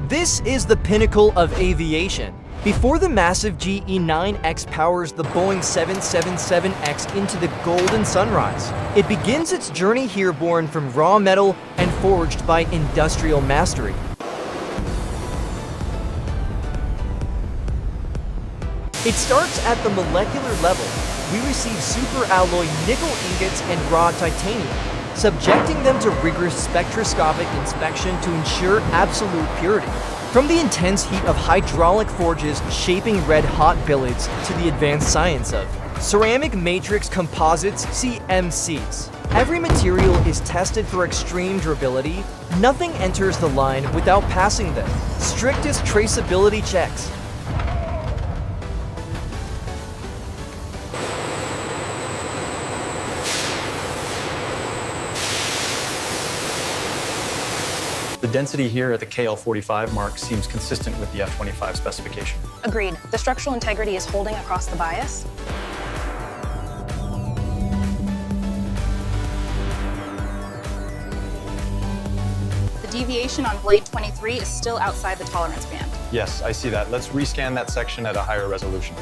This is the pinnacle of aviation. Before the massive GE9X powers the Boeing 777X into the golden sunrise, it begins its journey here born from raw metal and forged by industrial mastery. It starts at the molecular level. We receive superalloy nickel ingots and raw titanium, subjecting them to rigorous spectroscopic inspection to ensure absolute purity. From the intense heat of hydraulic forges shaping red-hot billets to the advanced science of ceramic matrix composites (CMCs), every material is tested for extreme durability. Nothing enters the line without passing the strictest traceability checks. The density here at the KL45 mark seems consistent with the F25 specification. Agreed. The structural integrity is holding across the bias. The deviation on blade 23 is still outside the tolerance band. Yes, I see that. Let's rescan that section at a higher resolution.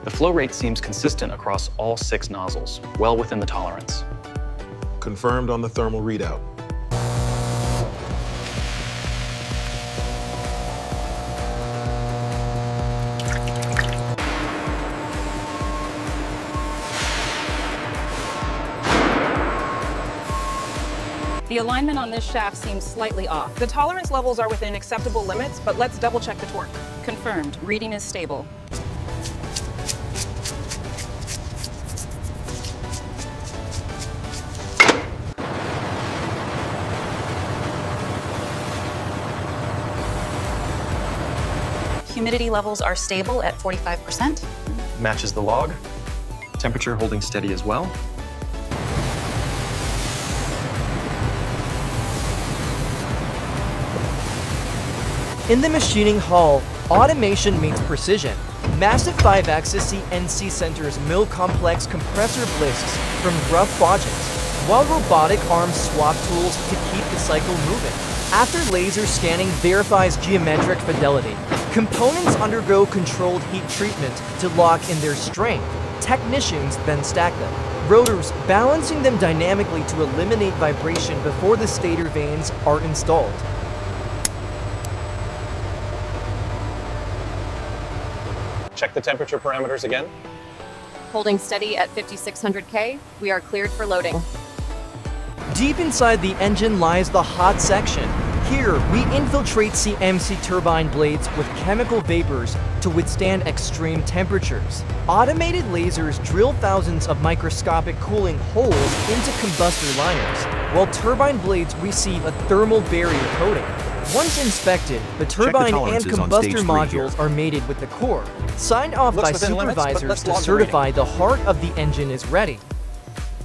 The flow rate seems consistent across all 6 nozzles, well within the tolerance. Confirmed on the thermal readout. The alignment on this shaft seems slightly off. The tolerance levels are within acceptable limits, but let's double check the torque. Confirmed. Reading is stable. Humidity levels are stable at 45%. Matches the log. Temperature holding steady as well. In the machining hall, automation meets precision. Massive 5-axis CNC centers mill complex compressor blisks from rough quadrants, while robotic arms swap tools to keep the cycle moving. After laser scanning verifies geometric fidelity, components undergo controlled heat treatment to lock in their strength. Technicians then stack them. Rotors balancing them dynamically to eliminate vibration before the stator vanes are installed. Check the temperature parameters again. Holding steady at 5600 K, we are cleared for loading. Deep inside the engine lies the hot section. Here, we infiltrate CMC turbine blades with chemical vapors to withstand extreme temperatures. Automated lasers drill thousands of microscopic cooling holes into combustor liners, while turbine blades receive a thermal barrier coating. Once inspected, the turbine and combustor modules are mated with the core, signed off by supervisors to certify the heart of the engine is ready.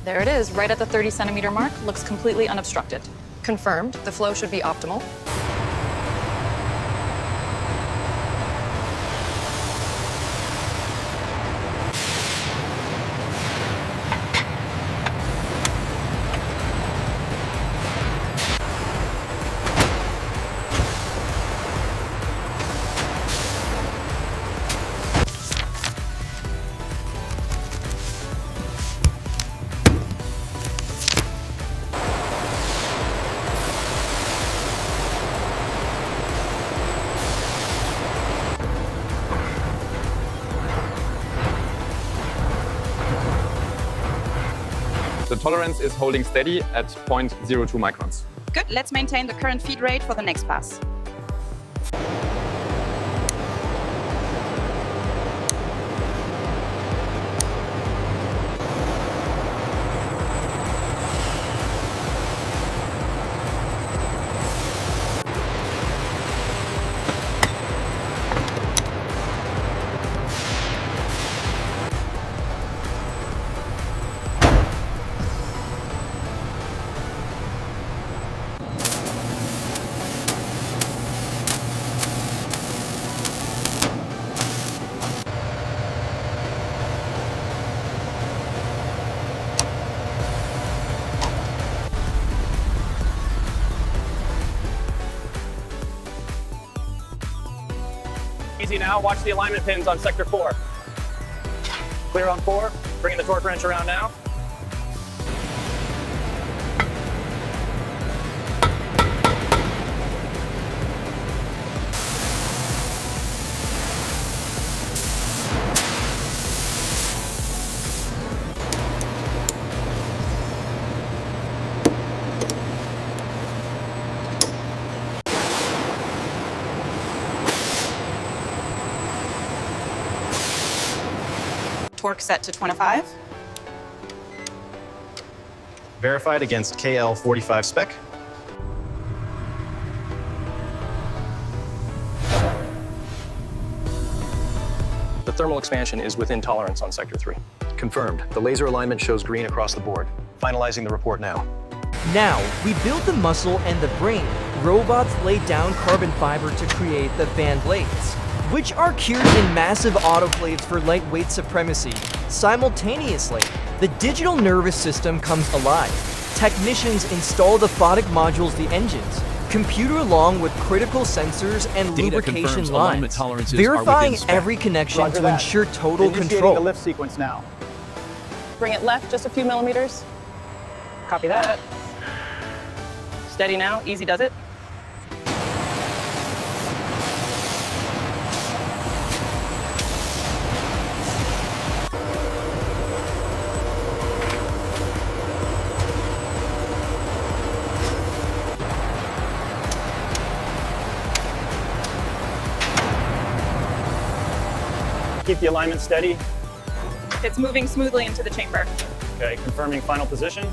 There it is, right at the 30 centimeter mark, looks completely unobstructed. Confirmed, the flow should be optimal. The tolerance is holding steady at 0.02 microns. Good, let's maintain the current feed rate for the next pass. Easy now, watch the alignment pins on sector 4. Clear on 4, bringing the torque wrench around now. Torque set to 25. Verified against KL45 spec. The thermal expansion is within tolerance on sector 3. Confirmed. The laser alignment shows green across the board. Finalizing the report now. Now, we build the muscle and the brain. Robots lay down carbon fiber to create the fan blades, which are cured in massive autoclaves for lightweight supremacy. Simultaneously, the digital nervous system comes alive. Technicians install the phonic modules, the engines, computer along with critical sensors and Data lubrication confirms alignment lines, tolerances are verifying within spec. every connection Roger to that. ensure total Initiating control. the lift sequence now. Bring it left just a few millimeters. Copy that. Steady now, easy does it. Keep the alignment steady. It's moving smoothly into the chamber. Okay, confirming final position.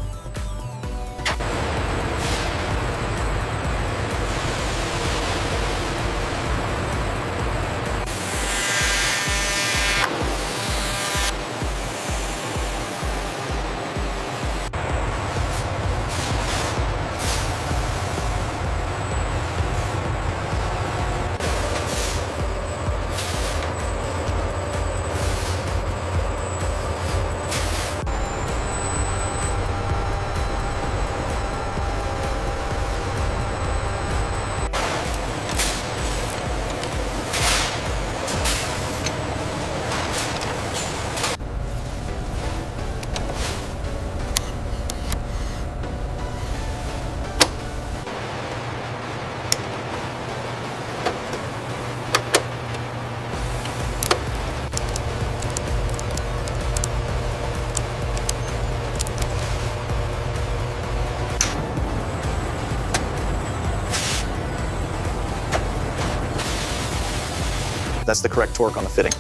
That's the correct torque on the fitting.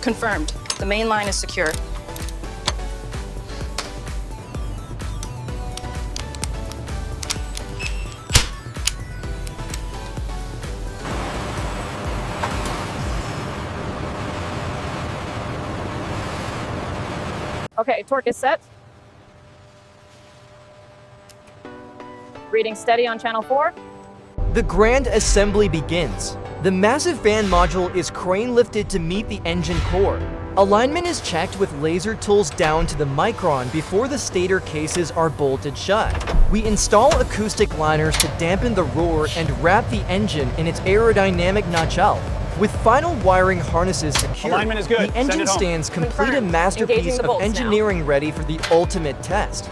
Confirmed. The main line is secure. Okay, torque is set. Reading steady on channel 4. The grand assembly begins. The massive fan module is crane lifted to meet the engine core. Alignment is checked with laser tools down to the micron before the stator cases are bolted shut. We install acoustic liners to dampen the roar and wrap the engine in its aerodynamic nacelle. With final wiring harnesses secured, Alignment is good. the engine Send it home. stands complete, a Confirmed. masterpiece Engaging the of bolts now. engineering ready for the ultimate test.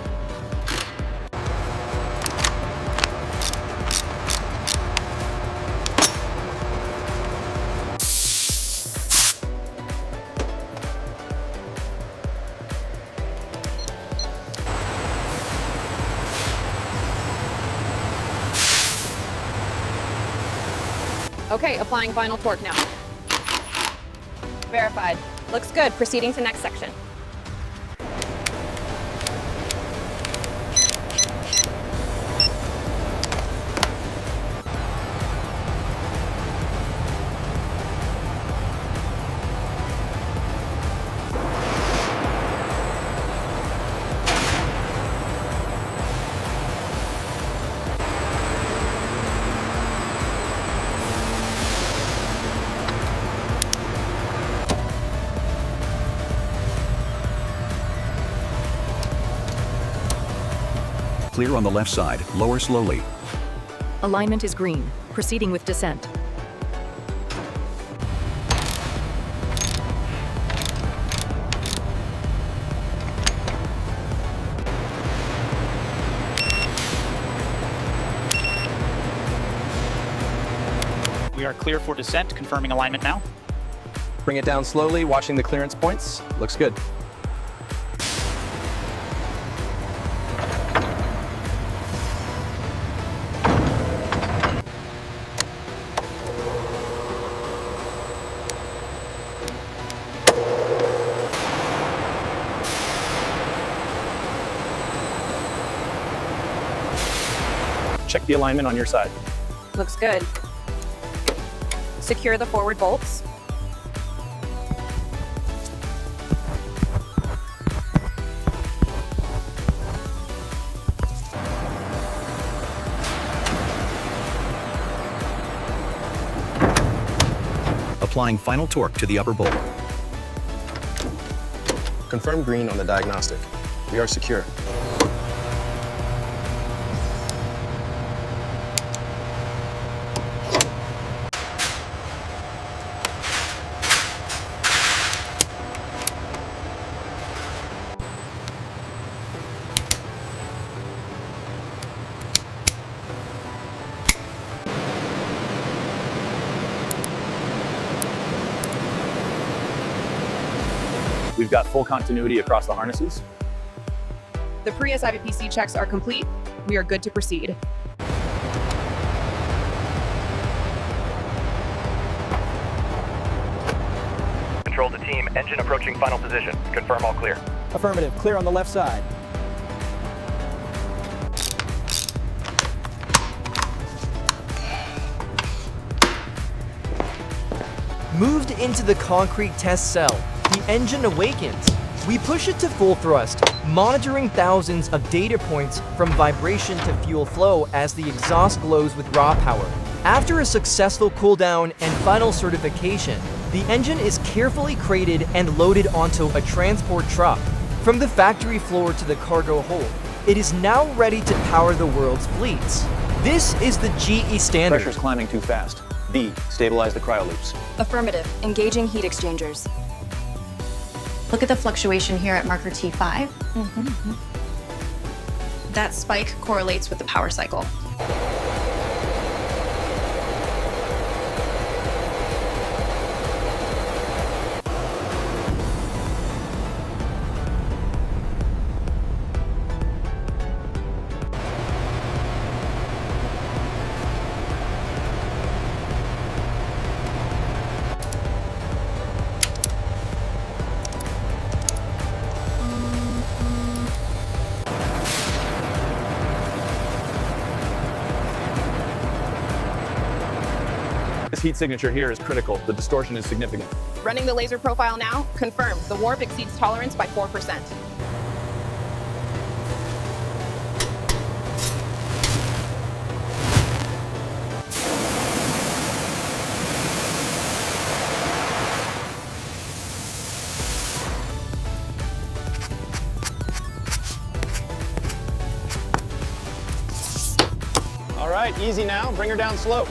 Okay, applying final torque now. Verified. Looks good. Proceeding to next section. Clear on the left side. Lower slowly. Alignment is green. Proceeding with descent. We are clear for descent, confirming alignment now. Bring it down slowly, watching the clearance points. Looks good. Check the alignment on your side. Looks good. Secure the forward bolts. Applying final torque to the upper bolt. Confirm green on the diagnostic. We are secure. We've got full continuity across the harnesses. The pre-SIVPC checks are complete. We are good to proceed. Control to team, engine approaching final position. Confirm all clear. Affirmative, clear on the left side. Moved into the concrete test cell, the engine awakens. We push it to full thrust, monitoring thousands of data points from vibration to fuel flow as the exhaust glows with raw power. After a successful cooldown and final certification, the engine is carefully crated and loaded onto a transport truck. From the factory floor to the cargo hold, it is now ready to power the world's fleets. This is the GE standard. Pressure's climbing too fast. B, stabilize the cryo loops. Affirmative. Engaging heat exchangers. Look at the fluctuation here at marker T5. That spike correlates with the power cycle. This heat signature here is critical. The distortion is significant. Running the laser profile now. Confirmed. The warp exceeds tolerance by 4%. All right, easy now. Bring her down slow.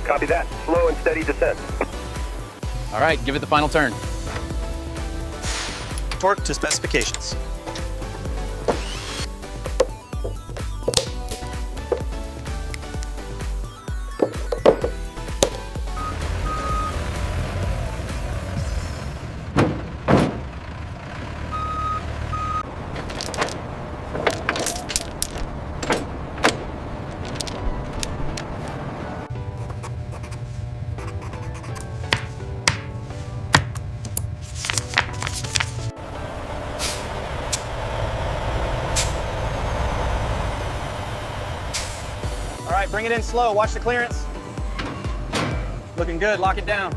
Copy that. Slow and steady descent. All right, give it the final turn. Torque to specifications. All right, bring it in slow. Watch the clearance. Looking good. Lock it down.